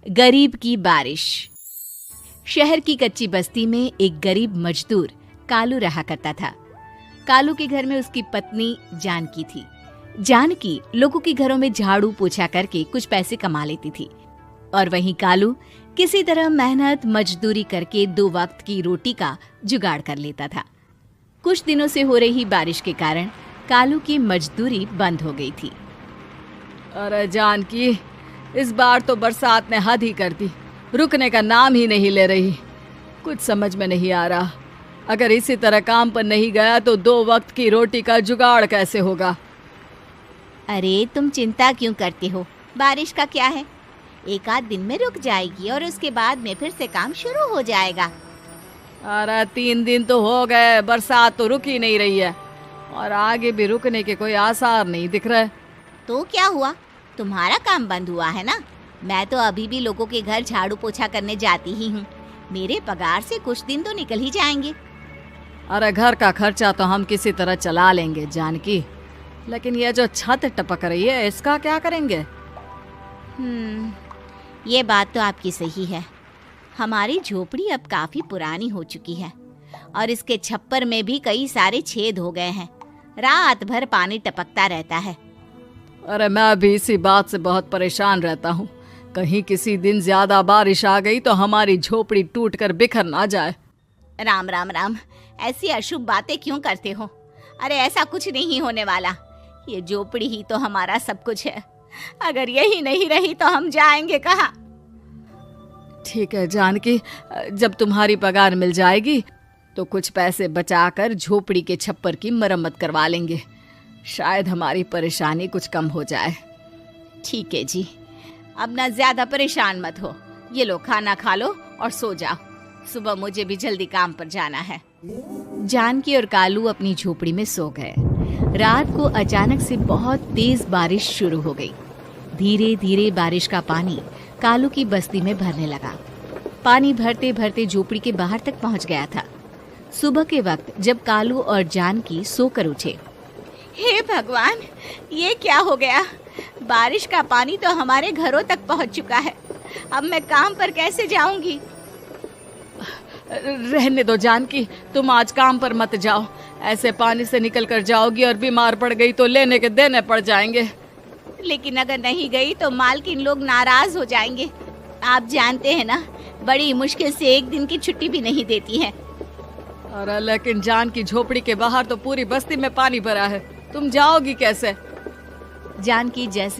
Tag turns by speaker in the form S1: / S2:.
S1: गरीब की बारिश। शहर की कच्ची बस्ती में एक गरीब मजदूर कालू रहा करता था। कालू के घर में उसकी पत्नी जानकी थी। जानकी लोगों के घरों में झाड़ू पोछा करके कुछ पैसे कमा लेती थी और वहीं कालू किसी तरह मेहनत मजदूरी करके 2 वक्त की रोटी का जुगाड़ कर लेता था। कुछ दिनों से हो रही बारिश के कारण कालू की मजदूरी बंद हो गई थी।
S2: अरे जानकी, इस बार तो बरसात ने हद ही कर दी, रुकने का नाम ही नहीं ले रही। कुछ समझ में नहीं आ रहा, अगर इसी तरह काम पर नहीं गया तो 2 वक्त की रोटी का जुगाड़ कैसे होगा।
S1: अरे तुम चिंता क्यों करते हो, बारिश का क्या है, 1 आध दिन में रुक जाएगी और उसके बाद में फिर से काम शुरू हो जाएगा।
S2: अरे 3 दिन तो हो गए, बरसात तो रुक ही नहीं रही है और आगे भी रुकने के कोई आसार नहीं दिख रहे।
S1: तो क्या हुआ, तुम्हारा काम बंद हुआ है ना? मैं तो अभी भी लोगों के घर झाड़ू पोछा करने जाती ही हूँ। मेरे पगार से कुछ दिन तो निकल ही जाएंगे।
S2: अरे घर का खर्चा तो हम किसी तरह चला लेंगे जानकी, लेकिन ये जो छत टपक रही है इसका क्या करेंगे?
S1: ये बात तो आपकी सही है। हमारी झोपड़ी अब काफी पुरानी हो चुकी है और इसके छप्पर में भी कई सारे छेद हो गए हैं। रात भर पानी टपकता रहता है।
S2: अरे मैं भी इसी बात से बहुत परेशान रहता हूँ। कहीं किसी दिन ज्यादा बारिश आ गई तो हमारी झोपड़ी टूटकर बिखर ना जाए।
S1: राम राम राम, ऐसी अशुभ बातें क्यों करते हो? अरे ऐसा कुछ नहीं होने वाला। ये झोपड़ी ही तो हमारा सब कुछ है। अगर यही नहीं रही तो हम जाएंगे कहाँ?
S2: ठीक है जानकी, जब तुम्हारी पगार मिल जाएगी तो कुछ पैसे बचाकर झोपड़ी के छप्पर की मरम्मत करवा लेंगे। शायद हमारी परेशानी कुछ कम हो जाए।
S1: ठीक है जी, अब ना ज्यादा परेशान मत हो। ये लो, खाना खा लो और सो जाओ। सुबह मुझे भी जल्दी काम पर जाना है। जानकी और कालू अपनी झोपड़ी में सो गए। रात को अचानक से बहुत तेज बारिश शुरू हो गई। धीरे धीरे बारिश का पानी कालू की बस्ती में भरने लगा। पानी भरते भरते झोपड़ी के बाहर तक पहुंच गया था। सुबह के वक्त जब कालू और जानकी सोकर उठे, हे भगवान, ये क्या हो गया? बारिश का पानी तो हमारे घरों तक पहुंच चुका है। अब मैं काम पर कैसे जाऊंगी?
S2: रहने दो जानकी, तुम आज काम पर मत जाओ। ऐसे पानी से निकल कर जाओगी और बीमार पड़ गई तो लेने के देने पड़ जाएंगे।
S1: लेकिन अगर नहीं गई तो मालकिन लोग नाराज हो जाएंगे। आप जानते हैं ना, बड़ी मुश्किल से 1 दिन की छुट्टी भी नहीं देती है।
S2: अरे लेकिन जानकी, झोपड़ी के बाहर तो पूरी बस्ती में पानी भरा है, तुम जाओगी कैसे?
S1: जानकी जैसे